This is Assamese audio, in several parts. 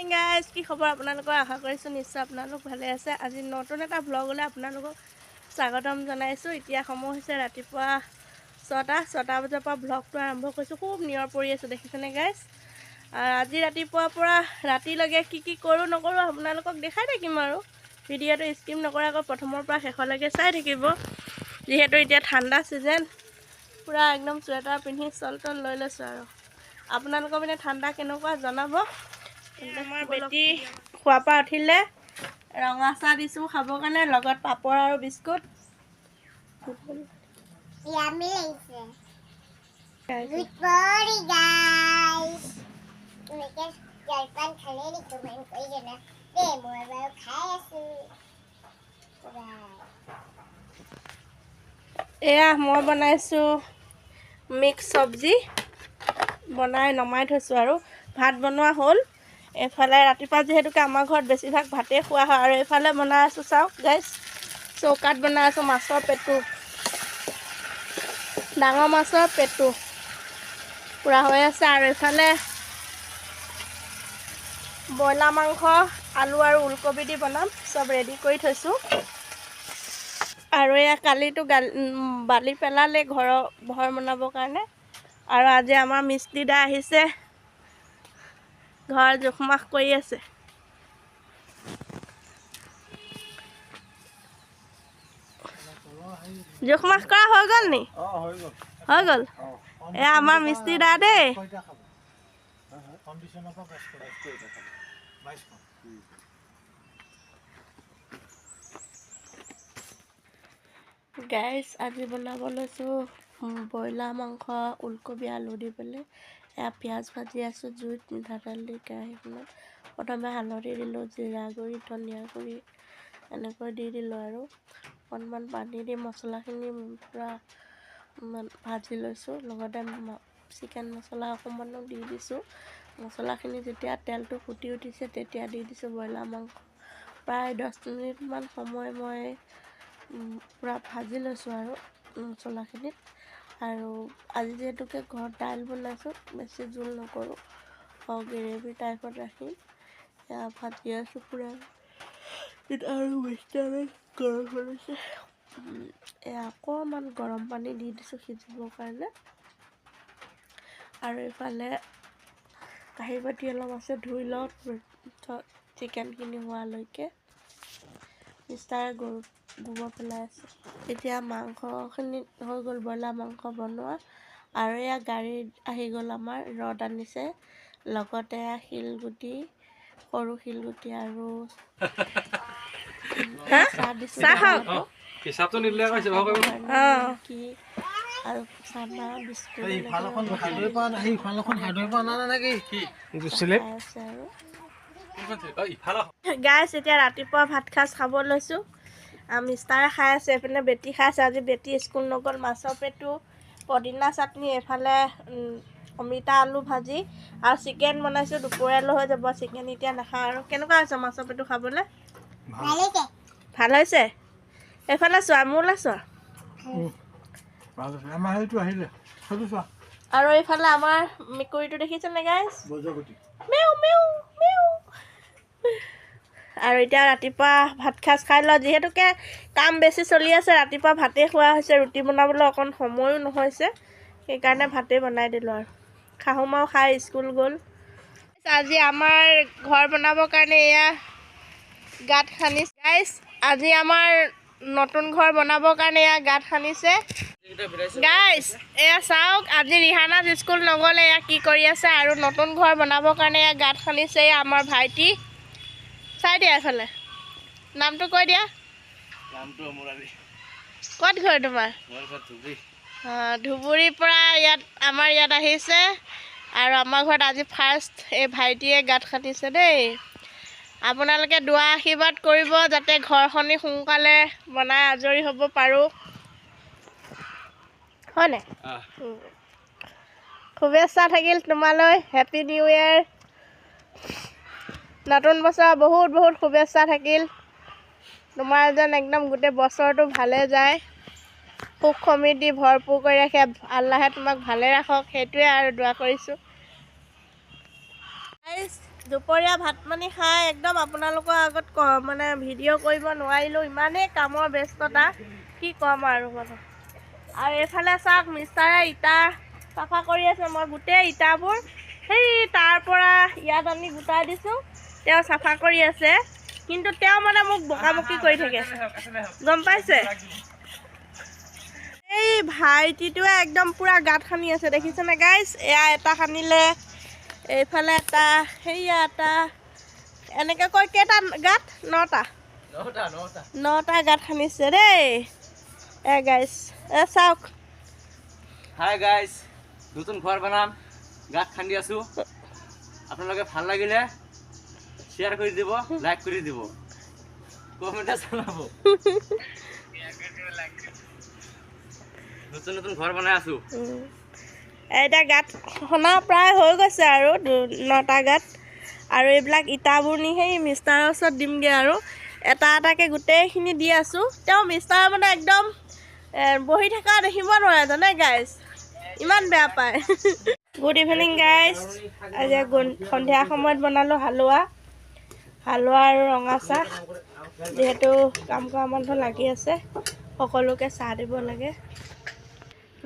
মৰ্নিং গাইজ, কি খবৰ আপোনালোকৰ? আশা কৰিছোঁ নিশ্চয় আপোনালোক ভালে আছে। আজি নতুন এটা ব্লগলৈ আপোনালোকক স্বাগতম জনাইছোঁ। এতিয়া সময় হৈছে ৰাতিপুৱা 6টা বজাৰ পৰা ব্লগটো আৰম্ভ কৰিছোঁ। খুব নিয়ৰ পৰি আছোঁ, দেখিছেনে গাইজ? আজি ৰাতিপুৱাৰ পৰা ৰাতিলৈকে কি কৰোঁ নকৰোঁ আপোনালোকক দেখাই থাকিম আৰু ভিডিঅ'টো স্কিপ নকৰাকৈ প্ৰথমৰ পৰা শেষলৈকে চাই থাকিব। যিহেতু এতিয়া ঠাণ্ডা ছিজন, পূৰা একদম চুৱেটাৰ পিন্ধি চল লৈ লৈছোঁ আৰু আপোনালোকৰ মানে ঠাণ্ডা কেনেকুৱা জনাব। আমাৰ বেটি খোৱাৰ পৰা উঠিলে, ৰঙা চাহ দিছোঁ খাবৰ কাৰণে, লগত পাপৰ আৰু বিস্কুট। এয়া মই বনাইছোঁ মিক্স চব্জি, বনাই নমাই থৈছোঁ আৰু ভাত বনোৱা হ'ল। এইফালে ৰাতিপুৱা যিহেতুকে আমাৰ ঘৰত বেছিভাগ ভাতেই খোৱা হয়, আৰু এইফালে বনাই আছোঁ চাওক গাইজ, চৌকাত বনাই আছোঁ মাছৰ পেটু, ডাঙৰ মাছৰ পেটু পূৰা হৈ আছে। আৰু এইফালে ব্ৰইলাৰ মাংস, আলু আৰু ওলকবি দি বনাম, চব ৰেডি কৰি থৈছোঁ। আৰু এয়া কালিতো বালি পেলালে ঘৰ বনাবৰ কাৰণে, আৰু আজি আমাৰ মিস্ত্ৰী দা আহিছে, ঘৰ জোখমাখ কৰি আছে। জোখমাখ কৰা হৈ গ'ল নি? হৈ গ'ল। এয়া আমাৰ মিস্ত্ৰী দা দেই। গাইজ, আজি বনাব লৈছোঁ ব্ৰইলাৰ মাংস, ওলকবি আলু দি পেলাই। এয়া পিঁয়াজ ভাজি আছোঁ জুইত, মিঠাতেল দি কেৰাহীখনত। প্ৰথমে হালধি দিলোঁ, জিৰা গুড়ি, ধনিয়া গুড়ি এনেকৈ দি দিলোঁ, আৰু অকণমান পানী দি মছলাখিনি পূৰা ভাজি লৈছোঁ। লগতে চিকেন মছলা অকণমানো দি দিছোঁ। মছলাখিনি যেতিয়া তেলটো ফুটি উঠিছে, তেতিয়া দি দিছোঁ ব্ৰইলাৰ মাংস। প্ৰায় 10 মিনিটমান সময় মই পূৰা ভাজি লৈছোঁ আৰু মছলাখিনিত। আৰু আজি যিহেতুকে ঘৰত দাইল বনাইছোঁ, বেছি জোল নকৰোঁ, গ্ৰেভি টাইপত ৰাখিম। এয়া ভাজি আছোঁ পূৰা, আৰু বেছি গৰম হৈছে। এয়া অকণমান গৰম পানী দি দিছোঁ সিজিবৰ কাৰণে। আৰু এইফালে কাঁহী বাতি অলপ আছে, ধুই লওঁ চিকেনখিনি হোৱালৈকে। মিষ্টাৰে গোবৰ পেলাই আছে। এতিয়া মাংসখিনি হৈ গ'ল, ব্ৰইলাৰ মাংস বনোৱা। আৰু এয়া গাড়ীত আহি গ'ল, আমাৰ ৰদ আনিছে, লগতে শিলগুটি, সৰু শিলগুটি আৰু চাহ দিছোঁ। আৰু চানা বিস্কুট গাইছ, এতিয়া ৰাতিপুৱা ভাত সাজ খাব লৈছোঁ। মিষ্টাৰে খাই আছে, এইপিনে বেটি খাই আছে। আজি বেটি স্কুল নগ'ল। মাছৰ পেটু, পদিনা চাটনি, এইফালে অমিতা আলু ভাজি আৰু চিকেন বনাইছোঁ। দুপৰীয়ালৈ হৈ যাব চিকেন, এতিয়া নাখাওঁ। আৰু কেনেকুৱা হৈছে মাছৰ পেটু খাবলৈ? ভাল হৈছে। এইফালে চোৱা, মোলৈ চোৱা। আৰু এইফালে আমাৰ মেকুৰীটো দেখিছেনে গাইছ? মেও মেও মেও। আৰু এতিয়া ৰাতিপুৱা ভাত সাজ খাই লওঁ, যিহেতুকে কাম বেছি চলি আছে। ৰাতিপুৱা ভাতেই খোৱা হৈছে, ৰুটি বনাবলৈ অকণ সময়ো নহৈছে, সেইকাৰণে ভাতেই বনাই দিলোঁ। আৰু শাহুমাও খাই স্কুল গ'ল। আজি আমাৰ ঘৰ বনাবৰ কাৰণে এয়া গাঁত খান্দিছে গাইছ। আজি আমাৰ নতুন ঘৰ বনাবৰ কাৰণে এয়া গাঁত খান্দিছে গাইছ। এয়া চাওক, আজি ৰিহানা স্কুল নগ'লে, এয়া কি কৰি আছে। আৰু নতুন ঘৰ বনাবৰ কাৰণে এয়া গাঁত খান্দিছে আমাৰ ভাইটি। চাই দিয়া এইফালে, নামটো কৈ দিয়া। ক'ত ঘৰ তোমাৰ? ধুবুৰীৰ পৰা আমাৰ ইয়াত আহিছে। আৰু আমাৰ ঘৰত আজি ফাৰ্ষ্ট এই ভাইটিয়ে গাঁত খান্দিছে দেই। আপোনালোকে দুৱা আশীৰ্বাদ কৰিব, যাতে ঘৰখনি সোনকালে বনাই আজৰি হ'ব পাৰোঁ, হয়নে? শুভেচ্ছা থাকিল তোমালৈ, হেপী নিউ ইয়েৰ। নতুন বছৰ বহুত বহুত শুভেচ্ছা থাকিল। তোমাৰ যেন একদম গোটেই বছৰটো ভালে যায়, সুখ সমৃদ্ধি ভৰপূৰ কৰি ৰাখে, আল্লাহে তোমাক ভালে ৰাখক, সেইটোৱে আৰু দোৱা কৰিছোঁ। দুপৰীয়া ভাত পানী খাই একদম আপোনালোকৰ আগত মানে ভিডিঅ' কৰিব নোৱাৰিলোঁ, ইমানেই কামৰ ব্যস্ততা কি ক'ম আৰু মানে। আৰু এইফালে চাওক মিষ্টাৰে ইটা চাফা কৰি আছে। মই গোটেই ইটাবোৰ সেই তাৰ পৰা ইয়াত আনি গোটাই দিছোঁ, তেওঁ চাফা কৰি আছে। কিন্তু তেওঁ মানে মোক বকাবকি কৰি থাকে, গম পাইছে? এই ভাইটিটোৱে একদম পুৰা গাঁত খান্দি আছে, দেখিছেনে গাইজ? এয়া এটা খান্দিলে, এইফালে এটা, সেয়া এটা, এনেকৈ কৈ কেইটা গাঁত? 9টা গাঁত খান্দিছে দেই। গাইজ চাওক। হাই গাইজ, নতুন ঘৰ বনাম, গাঁত খান্দি আছোঁ। আপোনালোকে ভাল লাগিলে শ্বেয়াৰ কৰি দিব, লাইক কৰি দিব, কমেণ্ট জনাব। নতুন নতুন ঘৰ বনাই আছোঁ। এতিয়া গাঁত খনা প্ৰায় হৈ গৈছে আৰু 9টা গাঁত। আৰু এইবিলাক ইটাবোৰ নি সেই মিষ্টাৰৰ ওচৰত দিমগৈ আৰু এটা এটাকৈ গোটেইখিনি দি আছোঁ। তেওঁ মিষ্টাৰ মানে একদম বহি থকা দেখিব নোৱাৰে জানে গাইজ, ইমান বেয়া পায়। Good evening guys. আজি সন্ধিয়া সময়ত বনালোঁ হালোৱা আৰু ৰঙা চাহ। যিহেতু কাম কৰা মানুহ লাগি আছে, সকলোকে চাহ দিব লাগে।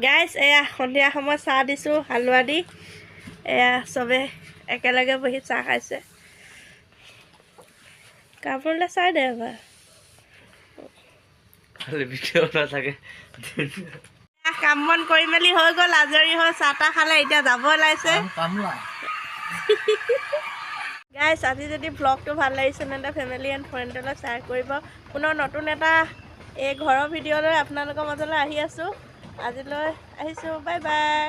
গাইজ এয়া সন্ধিয়া সময়ত চাহ দিছোঁ হালোৱা দি। এয়া চবে একেলগে বহি চাহ খাইছে। কাপোৰলৈ চাই দে এবাৰ। কাম বন কৰি মেলি হৈ গ'ল, আজৰি হৈ চাহ তাহ খালে, এতিয়া যাব ওলাইছে। গাইজ আজি যদি ব্লগটো ভাল লাগিছে তেন্তে ফেমিলি এণ্ড ফ্ৰেণ্ডৰ লগত শ্বেয়াৰ কৰিব। পুনৰ নতুন এটা এই ঘৰৰ ভিডিঅ'লৈ আপোনালোকৰ মাজলৈ আহি আছোঁ। আজিলৈ আহিছোঁ, বাই বাই।